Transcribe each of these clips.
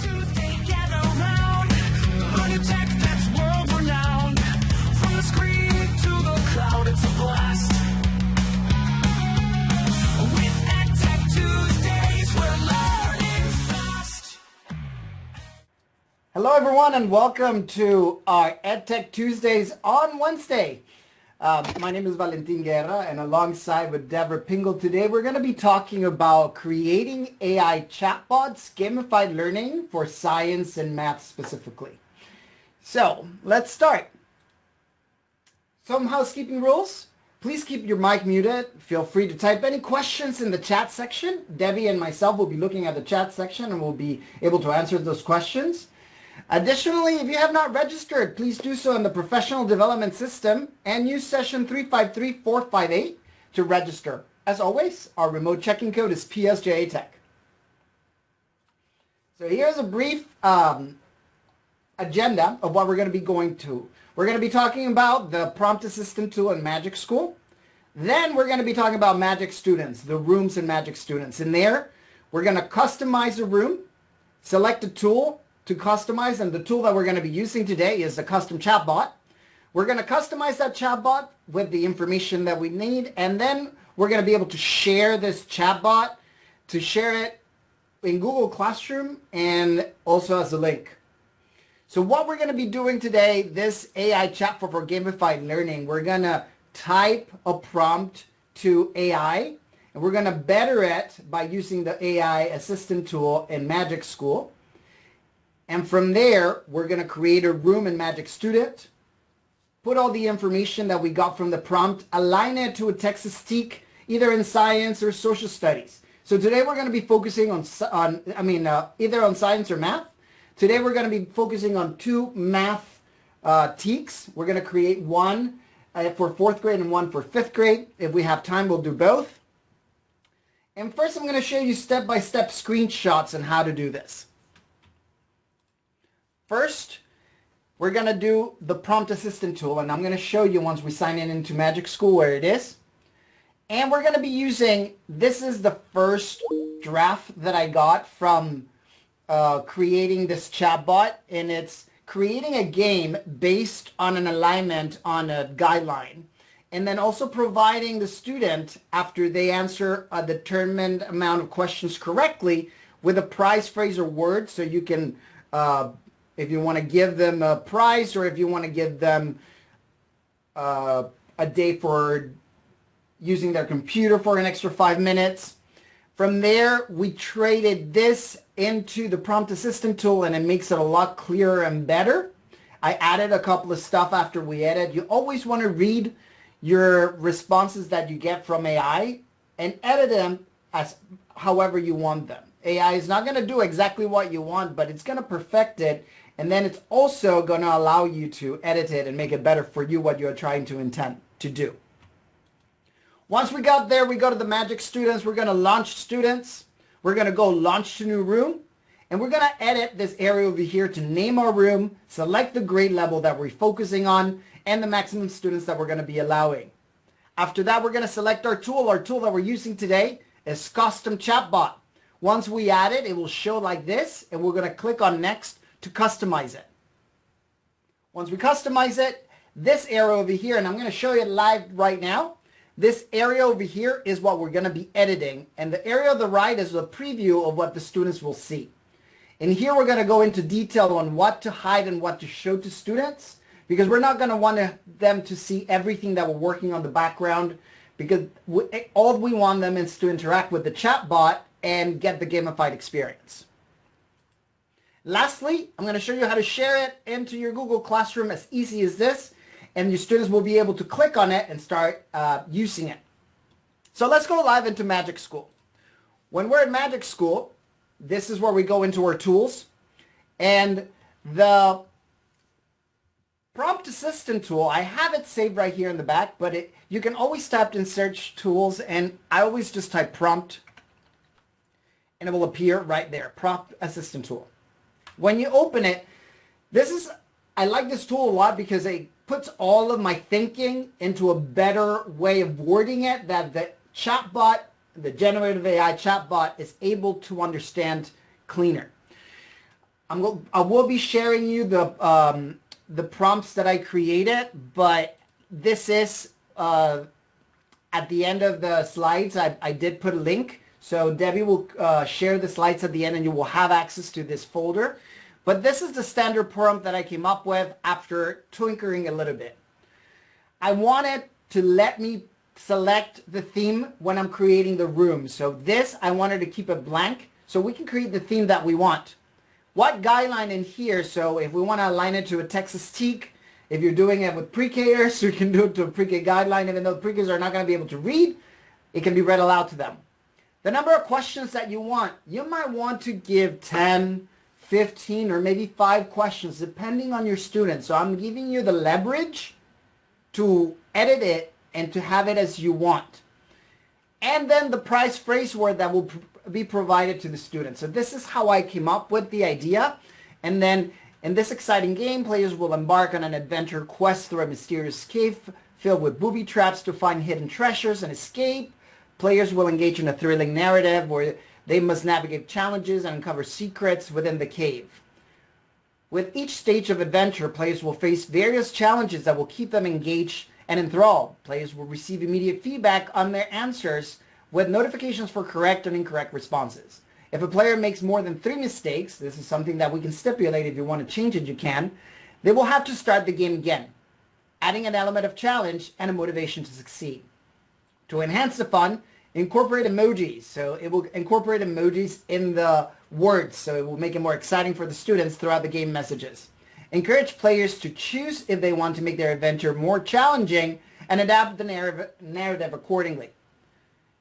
Tuesday, gather round. Learn a tech that's world renowned. From the screen to the cloud, it's a blast. With EdTech Tuesdays, we're learning fast. Hello everyone and welcome to our EdTech Tuesdays on Wednesday. My name is Valentin and alongside with Deborah Pingle today we're going to be talking about creating AI chatbots, gamified learning for science and math specifically. So let's start. Some housekeeping rules. Please keep your mic muted. Feel free to type any questions in the chat section. Debbie and myself will be looking at the chat section and we'll be able to answer those questions. Additionally, if you have not registered, please do so in the professional development system and use session 353458 to register. As always, our remote check-in code is PSJA Tech. So here's a brief agenda of what we're going to be going to. We're going to be talking about the prompt assistant tool in Magic School. Then we're going to be talking about Magic Students, the rooms in Magic Students. In there, we're going to customize a room, select a tool to customize, and the tool that we're going to be using today is a custom chatbot. We're going to customize that chatbot with the information that we need, and then we're going to be able to share this chatbot, to share it in Google Classroom and also as a link. So what we're going to be doing today, this AI chatbot for gamified learning, we're going to type a prompt to AI, and we're going to better it by using the AI assistant tool in Magic School. And from there, we're going to create a room in Magic Student, put all the information that we got from the prompt, align it to a text-to-speech, either in science or social studies. So today we're going to be focusing on either on science or math. Today we're going to be focusing on two math TEKs. We're going to create one for 4th grade and one for 5th grade. If we have time, we'll do both. And first I'm going to show you step-by-step screenshots on how to do this. First, we're going to do the prompt assistant tool, and I'm going to show you once we sign in into Magic School where it is. And we're going to be using, this is the first draft that I got from creating this chatbot, and it's creating a game based on an alignment on a guideline, and then also providing the student, after they answer a determined amount of questions correctly, with a prize phrase or word, so you can if you want to give them a prize or if you want to give them a day for using their computer for an extra 5 minutes. From there, we traded this into the prompt assistant tool and it makes it a lot clearer and better. I added a couple of stuff after we edit. You always want to read your responses that you get from AI and edit them as however you want them. AI is not going to do exactly what you want, but it's going to perfect it. And then it's also going to allow you to edit it and make it better for you what you're trying to intend to do. Once we got there, we go to the Magic Students. We're going to launch students. We're going to go launch to new room. And we're going to edit this area over here to name our room, select the grade level that we're focusing on, and the maximum students that we're going to be allowing. After that, we're going to select our tool. Our tool that we're using today is Custom Chatbot. Once we add it, it will show like this, and we're going to click on Next to customize it. Once we customize it, this area over here, and I'm going to show you it live right now, this area over here is what we're going to be editing, and the area on the right is a preview of what the students will see. And here we're going to go into detail on what to hide and what to show to students, because we're not going to want them to see everything that we're working on the background, because all we want them is to interact with the chatbot and get the gamified experience. Lastly, I'm going to show you how to share it into your Google Classroom as easy as this, and your students will be able to click on it and start using it. So let's go live into Magic School. When we're in Magic School, this is where we go into our tools, and the prompt assistant tool, I have it saved right here in the back, but you can always type in search tools, and I always just type prompt, and it will appear right there, prompt assistant tool. When you open it, I like this tool a lot because it puts all of my thinking into a better way of wording it that the chatbot, the generative AI chatbot, is able to understand cleaner. I will be sharing you the prompts that I created, but this is at the end of the slides. I did put a link, so Debbie will share the slides at the end, and you will have access to this folder. But this is the standard prompt that I came up with after tinkering a little bit. I wanted to let me select the theme when I'm creating the room. So this, I wanted to keep it blank so we can create the theme that we want. What guideline in here? So if we want to align it to a Texas teak, if you're doing it with pre-Kers, you can do it to a pre-K guideline. Even though the pre-Kers are not going to be able to read, it can be read aloud to them. The number of questions that you want, you might want to give 10, 15, or maybe 5 questions, depending on your student. So I'm giving you the leverage to edit it and to have it as you want. And then the prize phrase word that will be provided to the student. So this is how I came up with the idea. And then in this exciting game, players will embark on an adventure quest through a mysterious cave filled with booby traps to find hidden treasures and escape. Players will engage in a thrilling narrative where they must navigate challenges and uncover secrets within the cave. With each stage of adventure, players will face various challenges that will keep them engaged and enthralled. Players will receive immediate feedback on their answers with notifications for correct and incorrect responses. If a player makes more than 3 mistakes, this is something that we can stipulate. If you want to change it, you can. They will have to start the game again, adding an element of challenge and a motivation to succeed. To enhance the fun, incorporate emojis. So it will incorporate emojis in the words, so it will make it more exciting for the students throughout the game messages. Encourage players to choose if they want to make their adventure more challenging and adapt the narrative accordingly.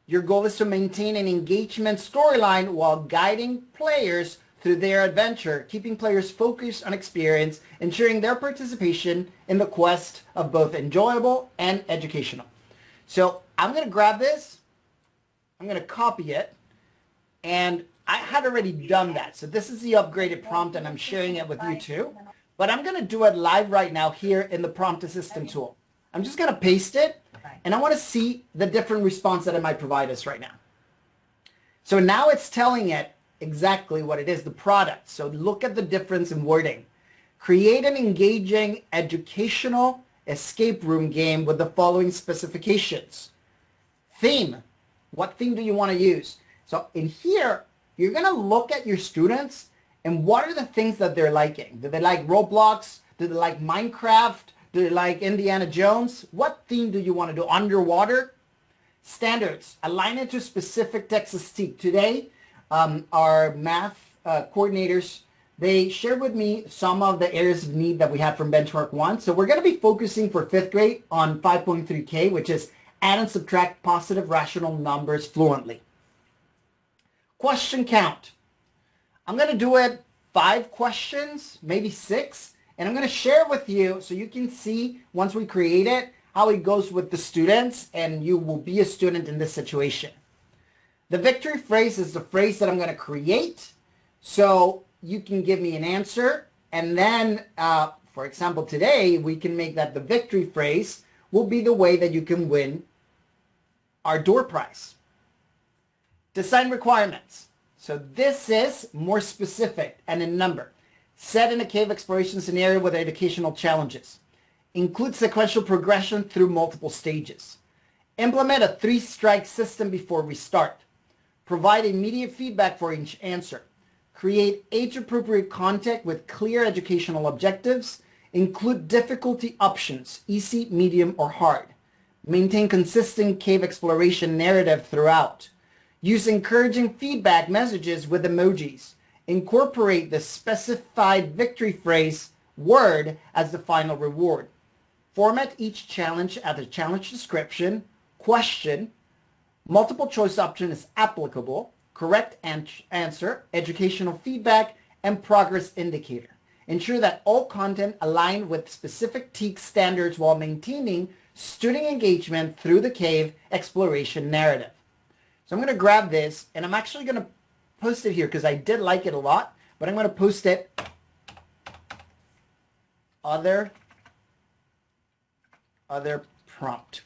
Your goal is to maintain an engagement storyline while guiding players through their adventure, keeping players focused on experience, ensuring their participation in the quest of both enjoyable and educational. So I'm going to grab this. I'm going to copy it, and I had already done that. So this is the upgraded prompt, and I'm sharing it with you too. But I'm going to do it live right now here in the prompt assistant tool. I'm just going to paste it, and I want to see the different response that it might provide us right now. So now it's telling it exactly what it is, the product. So look at the difference in wording. Create an engaging educational escape room game with the following specifications. Theme. What theme do you want to use? So in here, you're going to look at your students and what are the things that they're liking. Do they like Roblox? Do they like Minecraft? Do they like Indiana Jones? What theme do you want to do? Underwater? Standards. Align it to specific Texas teak. Today, our math coordinators, they shared with me some of the areas of need that we have from Benchmark 1. So we're going to be focusing for 5th grade on 5.3K, which is add and subtract positive rational numbers fluently. Question count. I'm going to do it 5 questions, maybe 6, and I'm going to share with you so you can see once we create it how it goes with the students, and you will be a student in this situation. The victory phrase is the phrase that I'm going to create, so you can give me an answer, and then, for example, today we can make that the victory phrase will be the way that you can win our door prize. Design requirements. So this is more specific and in number. Set in a cave exploration scenario with educational challenges. Include sequential progression through multiple stages. Implement a 3-strike system before we start. Provide immediate feedback for each answer. Create age-appropriate content with clear educational objectives. Include difficulty options, easy, medium, or hard. Maintain consistent cave exploration narrative throughout. Use encouraging feedback messages with emojis. Incorporate the specified victory phrase word as the final reward. Format each challenge as a challenge description, question, multiple choice option is applicable, correct answer, educational feedback, and progress indicator. Ensure that all content align with specific TEAK standards while maintaining student engagement through the cave exploration narrative. So I'm going to grab this, and I'm actually going to post it here because I did like it a lot, but I'm going to post it other prompt.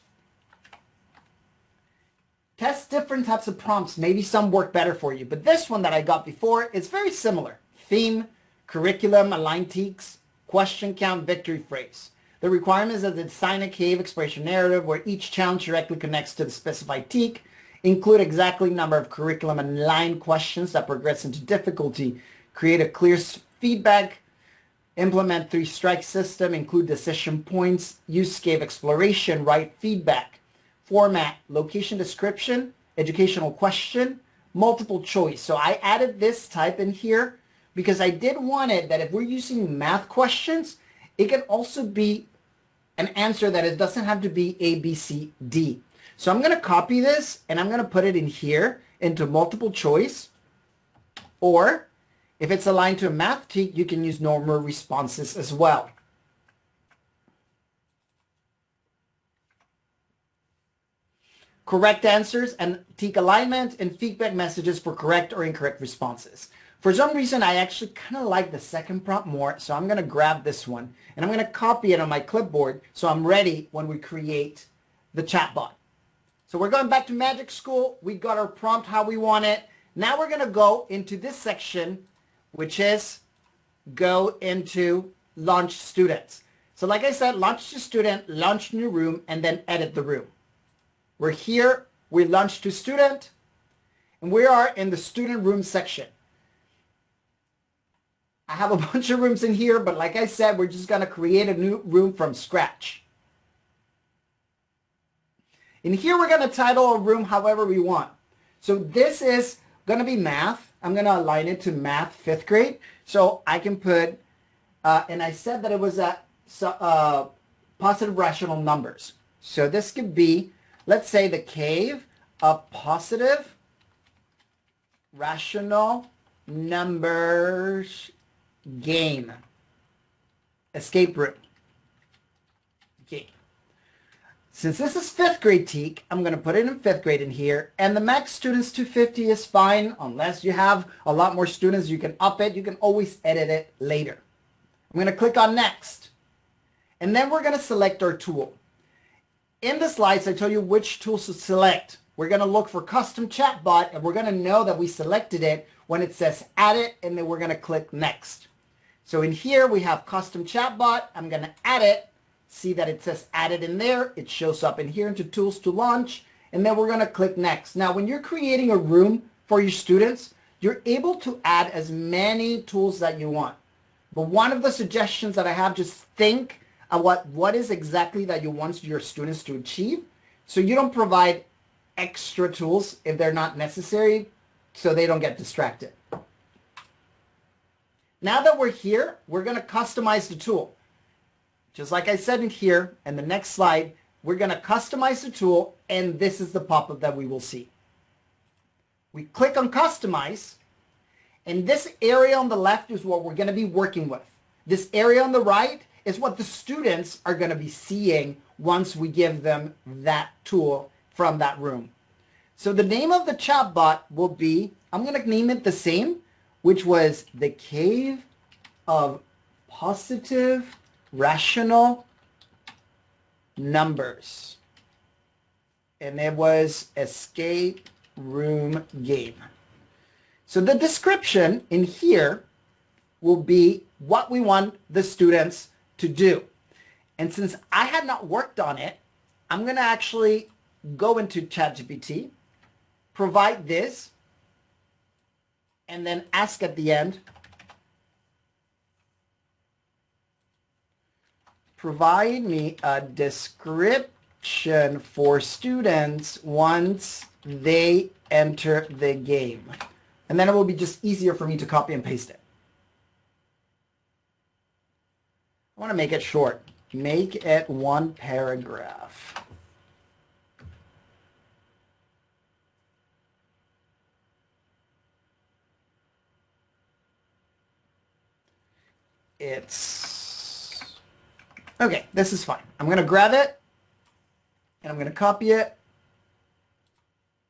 Test different types of prompts. Maybe some work better for you, but this one that I got before is very similar. Theme, curriculum, align teaks, question count, victory phrase. The requirement is that the design a cave expression narrative where each challenge directly connects to the specified teak, include exactly number of curriculum and line questions that progress into difficulty, create a clear feedback, implement 3-strike system, include decision points, use cave exploration, write feedback, format, location description, educational question, multiple choice. So I added this type in here because I did want it that if we're using math questions, it can also be an answer that it doesn't have to be A, B, C, D. So I'm going to copy this and I'm going to put it in here into multiple choice, or if it's aligned to a math teak, you can use normal responses as well. Correct answers and teak alignment and feedback messages for correct or incorrect responses. For some reason, I actually kind of like the second prompt more, so I'm going to grab this one and I'm going to copy it on my clipboard so I'm ready when we create the chatbot. So we're going back to Magic School. We got our prompt how we want it. Now we're going to go into this section, which is go into launch students. So like I said, launch to student, launch new room, and then edit the room. We're here, we launch to student, and we are in the student room section. I have a bunch of rooms in here, but like I said, we're just going to create a new room from scratch. In here, we're going to title a room however we want. So this is going to be math. I'm going to align it to math 5th grade. So I can put, and I said that it was positive rational numbers. So this could be, let's say, the cave of positive rational numbers game. Escape room. Game. Since this is 5th grade teak, I'm going to put it in 5th grade in here. And the max students 250 is fine. Unless you have a lot more students, you can up it. You can always edit it later. I'm going to click on next. And then we're going to select our tool. In the slides, I tell you which tools to select. We're going to look for custom chatbot, and we're going to know that we selected it when it says add it, and then we're going to click next. So in here, we have custom chatbot. I'm going to add it. See that it says added in there. It shows up in here into tools to launch, and then we're going to click next. Now, when you're creating a room for your students, you're able to add as many tools that you want. But one of the suggestions that I have, just think about what is exactly that you want your students to achieve, so you don't provide extra tools if they're not necessary, so they don't get distracted. Now that we're here, we're going to customize the tool. Just like I said in here, and the next slide, we're going to customize the tool, and this is the pop-up that we will see. We click on Customize, and this area on the left is what we're going to be working with. This area on the right is what the students are going to be seeing once we give them that tool from that room. So the name of the chatbot will be, I'm going to name it the same, which was the Cave of Positive Rational Numbers. And it was Escape Room Game. So the description in here will be what we want the students to do. And since I had not worked on it, I'm going to actually go into ChatGPT, provide this, and then ask at the end, provide me a description for students once they enter the game. And then it will be just easier for me to copy and paste it. I want to make it short. Make it 1 paragraph. Okay, this is fine. I'm going to grab it, and I'm going to copy it,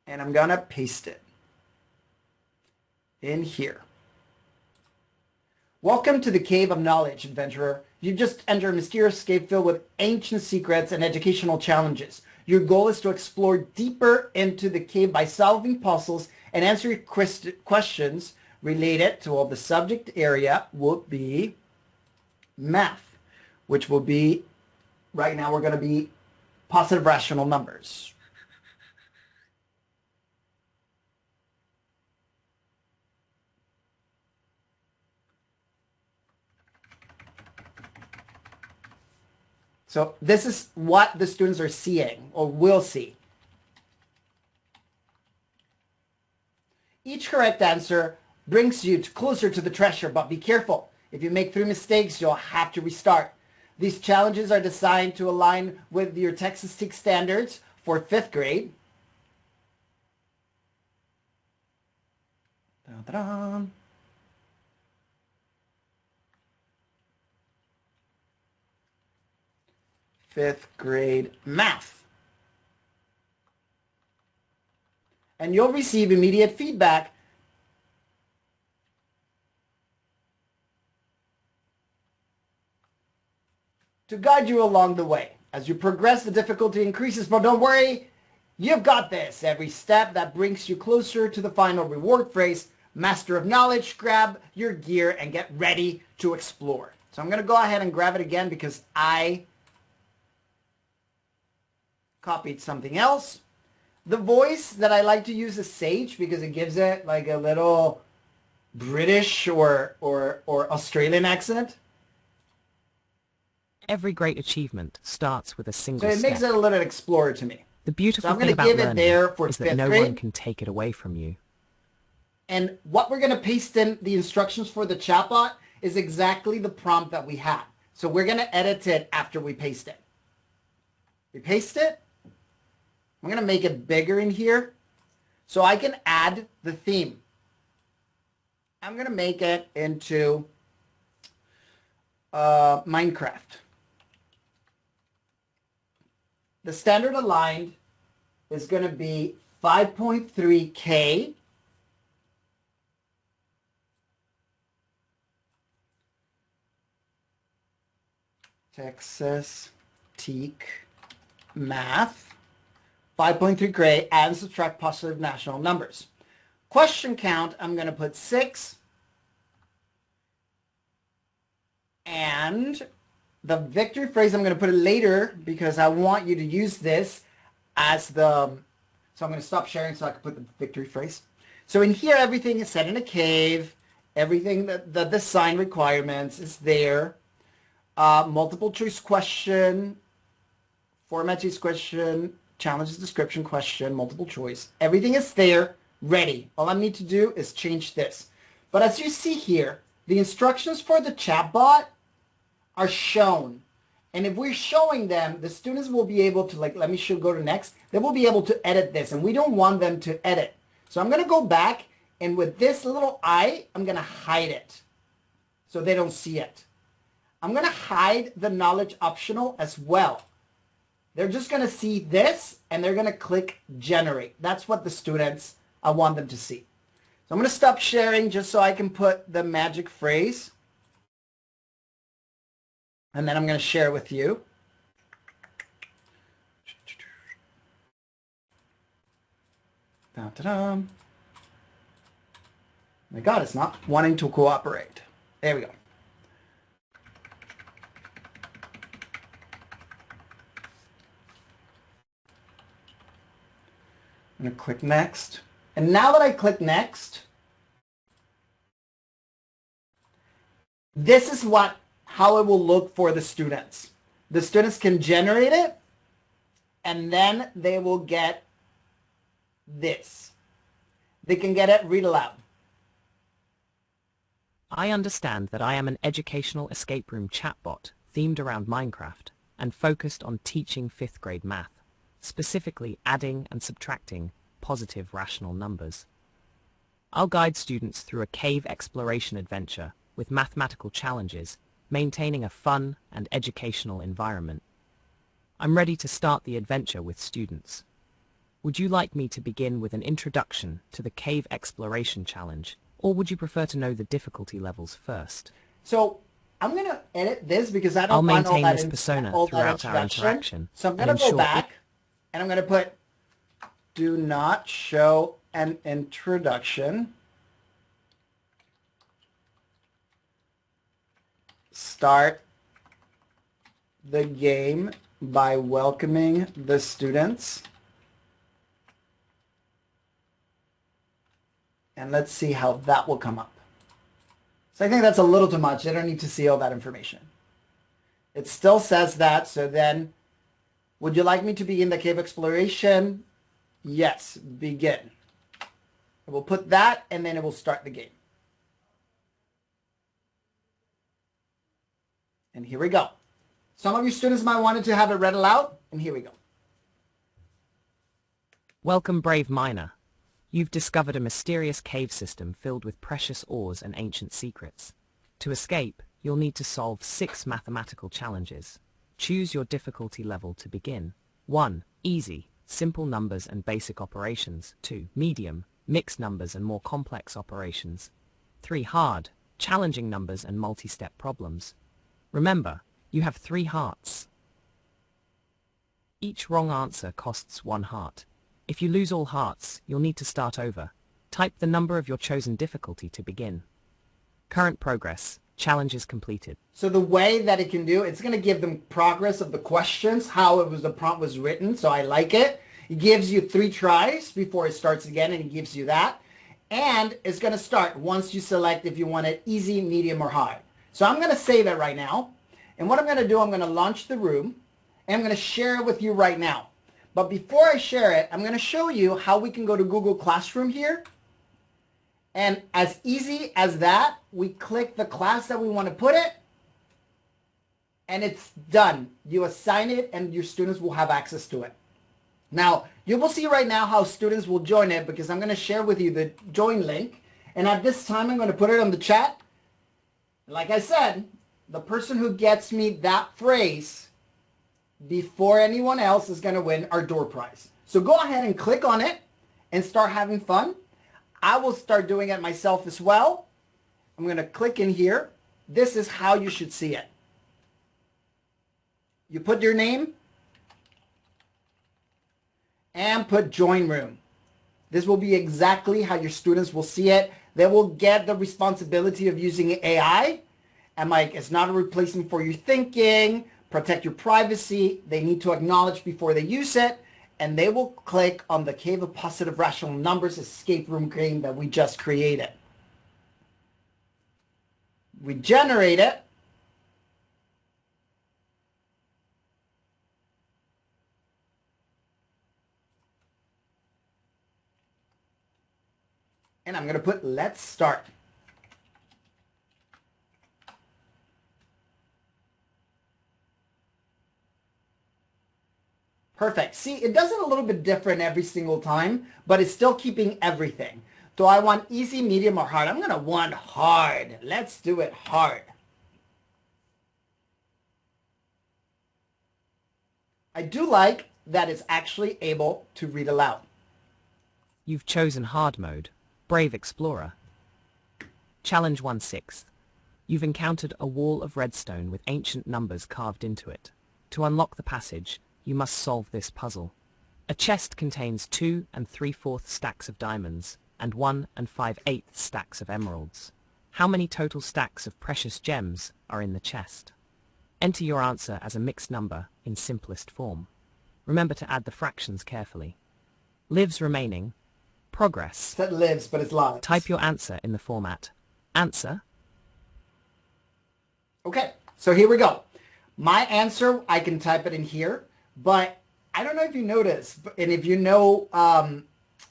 and I'm going to paste it in here. Welcome to the Cave of Knowledge, adventurer. You just entered a mysterious cave filled with ancient secrets and educational challenges. Your goal is to explore deeper into the cave by solving puzzles and answering questions related to all the subject area would be math, which will be, right now we're going to be positive rational numbers. So this is what the students are seeing or will see. Each correct answer brings you closer to the treasure, but be careful. If you make 3 mistakes, you'll have to restart. These challenges are designed to align with your Texas TEAC standards for 5th grade. Da-da-da. Fifth grade math. And you'll receive immediate feedback to guide you along the way. As you progress, the difficulty increases, but don't worry, you've got this. Every step that brings you closer to the final reward phrase, master of knowledge. Grab your gear and get ready to explore. So I'm going to go ahead and grab it again because I copied something else. The voice that I like to use is Sage because it gives it like a little British or Australian accent. Every great achievement starts with a single So it makes step. it a little explorer to me. The beautiful So I'm thing gonna about give it learning there for is that 5th no grade. one can take it away from you. And what we're going to paste in the instructions for the chatbot is exactly the prompt that we had. So we're going to edit it after we paste it. We paste it. I'm going to make it bigger in here so I can add the theme. I'm going to make it into Minecraft. The standard aligned is going to be 5.3K. Texas TEAC Math, 5.3 grade, add and subtract positive national numbers. Question count, I'm going to put 6. And the victory phrase, I'm going to put it later because I want you to use this as the, so I'm going to stop sharing so I can put the victory phrase. So in here, everything is set in a cave. Everything that the design requirements is there. Multiple choice question, format choice question, challenges description question, multiple choice. Everything is there, ready. All I need to do is change this. But as you see here, the instructions for the chatbot are shown. And if we're showing them, the students will be able to, like, let me go to next. They will be able to edit this, and we don't want them to edit. So I'm going to go back, and with this little eye, I'm going to hide it so they don't see it. I'm going to hide the knowledge optional as well. They're just going to see this and they're going to click generate. That's what the students, I want them to see. So I'm going to stop sharing just so I can put the magic phrase. And then I'm going to share with you. Da-da-da. My God, it's not wanting to cooperate. There we go. I'm going to click next. And now that I click next, this is how it will look for the students. The students can generate it, and then they will get this. They can get it read aloud. I understand that I am an educational escape room chatbot themed around Minecraft and focused on teaching 5th grade math, specifically adding and subtracting positive rational numbers. I'll guide students through a cave exploration adventure with mathematical challenges, maintaining a fun and educational environment. I'm ready to start the adventure with students. Would you like me to begin with an introduction to the cave exploration challenge, or would you prefer to know the difficulty levels first? So I'm going to edit this because I I'll don't want all maintain that this persona all that throughout our interaction. So I'm going and to go ensure back and I'm going to put do not show an introduction start the game by welcoming the students. And let's see how that will come up. So I think that's a little too much. I don't need to see all that information. It still says that, so then, would you like me to begin the cave exploration? Yes, begin. I will put that, and then it will start the game. And here we go. Some of you students might want to have it read aloud, and here we go. Welcome, brave miner. You've discovered a mysterious cave system filled with precious ores and ancient secrets. To escape, you'll need to solve 6 mathematical challenges. Choose your difficulty level to begin. 1. Easy, simple numbers and basic operations. 2. Medium, mixed numbers and more complex operations. 3. Hard, challenging numbers and multi-step problems. Remember, you have 3 hearts. Each wrong answer costs 1 heart. If you lose all hearts, you'll need to start over. Type the number of your chosen difficulty to begin. Current progress. Challenges completed. So the way that it can do, it's going to give them progress of the questions, how the prompt was written. So I like it. It gives you 3 tries before it starts again, and it gives you that. And it's going to start once you select if you want it easy, medium, or hard. So I'm going to save it right now. And what I'm going to do, I'm going to launch the room, and I'm going to share it with you right now. But before I share it, I'm going to show you how we can go to Google Classroom here. And as easy as that, we click the class that we want to put it, and it's done. You assign it, and your students will have access to it. Now, you will see right now how students will join it, because I'm going to share with you the join link. And at this time, I'm going to put it on the chat. Like I said, the person who gets me that phrase before anyone else is going to win our door prize. So go ahead and click on it and start having fun. I will start doing it myself as well. I'm going to click in here. This is how you should see it. You put your name and put join room. This will be exactly how your students will see it. They will get the responsibility of using AI. And like, it's not a replacement for your thinking. Protect your privacy. They need to acknowledge before they use it. And they will click on the Cave of Positive Rational Numbers escape room game that we just created. We generate it. And I'm going to put let's start. Perfect. See, it does it a little bit different every single time, but it's still keeping everything. Do I want easy, medium, or hard? I'm going to want hard. Let's do it hard. I do like that it's actually able to read aloud. You've chosen hard mode. Brave Explorer. Challenge 1/6. You've encountered a wall of redstone with ancient numbers carved into it. To unlock the passage, you must solve this puzzle. A chest contains 2 3/4 stacks of diamonds and 1 5/8 stacks of emeralds. How many total stacks of precious gems are in the chest? Enter your answer as a mixed number in simplest form. Remember to add the fractions carefully. Lives remaining. Progress. That lives, but it's lives. Type your answer in the format answer. Okay, so here we go. My answer, I can type it in here. But I don't know if you notice, and if you know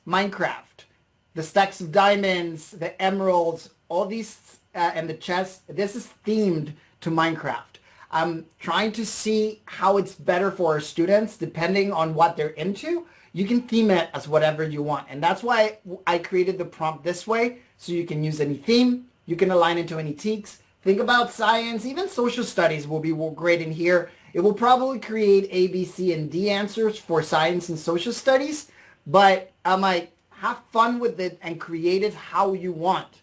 Minecraft, the stacks of diamonds, the emeralds, all these, and the chests, this is themed to Minecraft. I'm trying to see how it's better for our students, depending on what they're into. You can theme it as whatever you want. And that's why I created the prompt this way, so you can use any theme, you can align it to any teaks. Think about science, even social studies will be great in here. It will probably create A, B, C, and D answers for science and social studies, but I might have fun with it and create it how you want.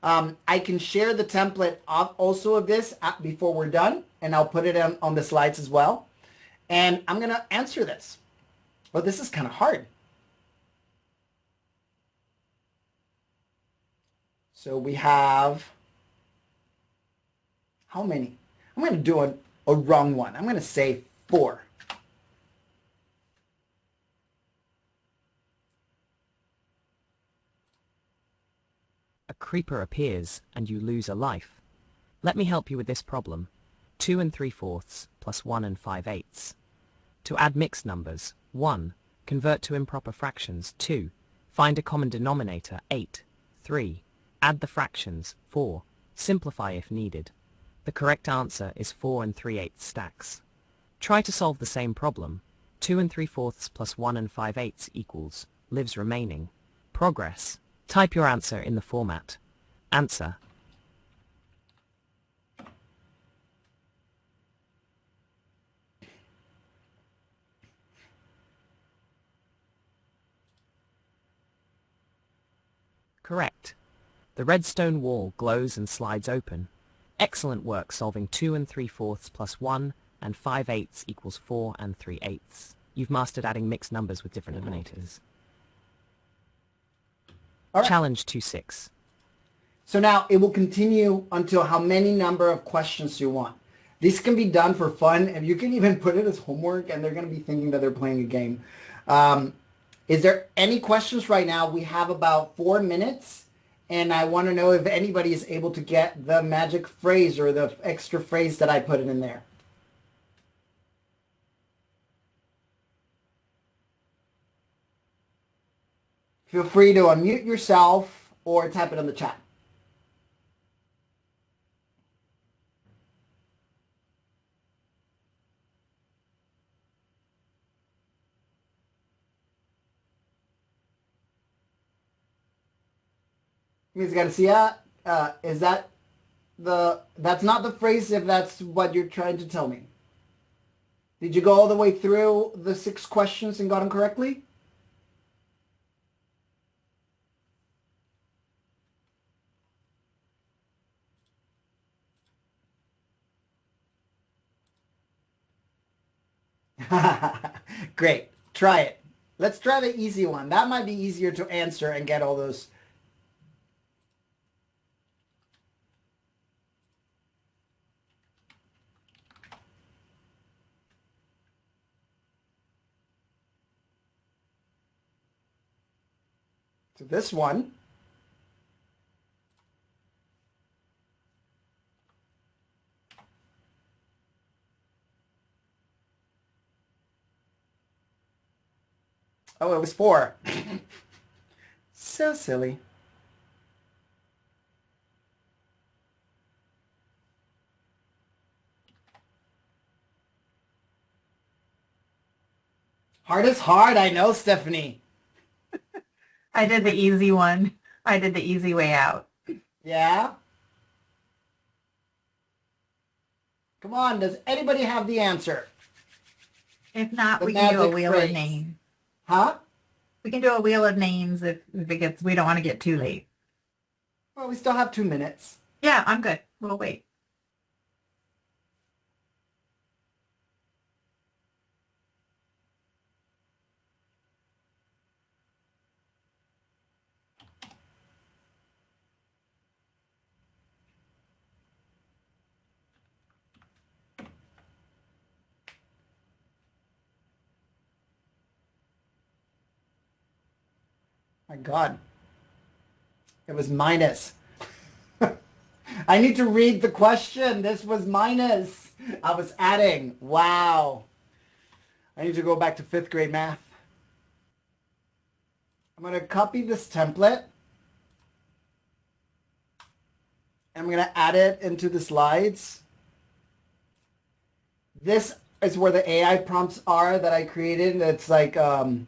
I can share the template also of this before we're done, and I'll put it on the slides as well. And I'm going to answer this. But this is kind of hard. So we have, how many? I'm going to do a wrong one. I'm going to say 4. A creeper appears and you lose a life. Let me help you with this problem. 2 3/4 plus 1 5/8. To add mixed numbers, 1. Convert to improper fractions, 2. Find a common denominator, 8. 3. Add the fractions, 4. Simplify if needed. The correct answer is 4 3/8 stacks. Try to solve the same problem. 2 3/4 plus 1 5/8 equals, lives remaining. Progress. Type your answer in the format. Answer. Correct. The redstone wall glows and slides open. Excellent work solving 2 3/4 plus 1 5/8 equals 4 3/8. You've mastered adding mixed numbers with different denominators. All right. Challenge 2-6. So now it will continue until how many number of questions you want. This can be done for fun, and you can even put it as homework, and they're going to be thinking that they're playing a game. Is there any questions right now? We have about 4 minutes, and I want to know if anybody is able to get the magic phrase or the extra phrase that I put in there. Feel free to unmute yourself or type it in the chat. Miss Garcia, is that that's not the phrase if that's what you're trying to tell me. Did you go all the way through the 6 questions and got them correctly? Great. Try it. Let's try the easy one. That might be easier to answer and get all those. So this one. Oh, it was 4. So silly. Hard is hard, I know, Stephanie. I did the easy one. I did the easy way out. Yeah? Come on, does anybody have the answer? If not, The we can do a magic wheel phrase. of names. Huh? We can do a wheel of names if it gets, we don't want to get too late. Well, we still have 2 minutes. Yeah, I'm good. We'll wait. My God. It was minus. I need to read the question. This was minus. I was adding. Wow. I need to go back to 5th grade math. I'm going to copy this template. I'm going to add it into the slides. This is where the AI prompts are that I created. It's like the,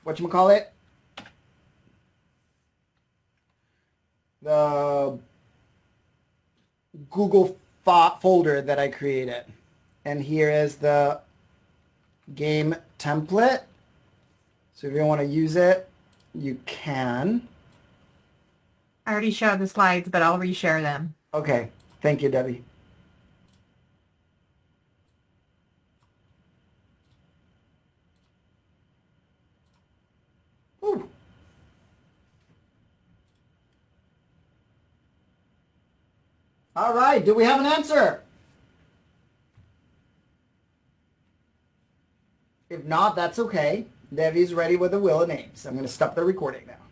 whatchamacallit? The Google folder that I created. And here is the game template. So if you want to use it, you can. I already showed the slides, but I'll reshare them. Okay. Thank you, Debbie. Ooh. All right, do we have an answer? If not, that's okay. Debbie's ready with the wheel of names. I'm going to stop the recording now.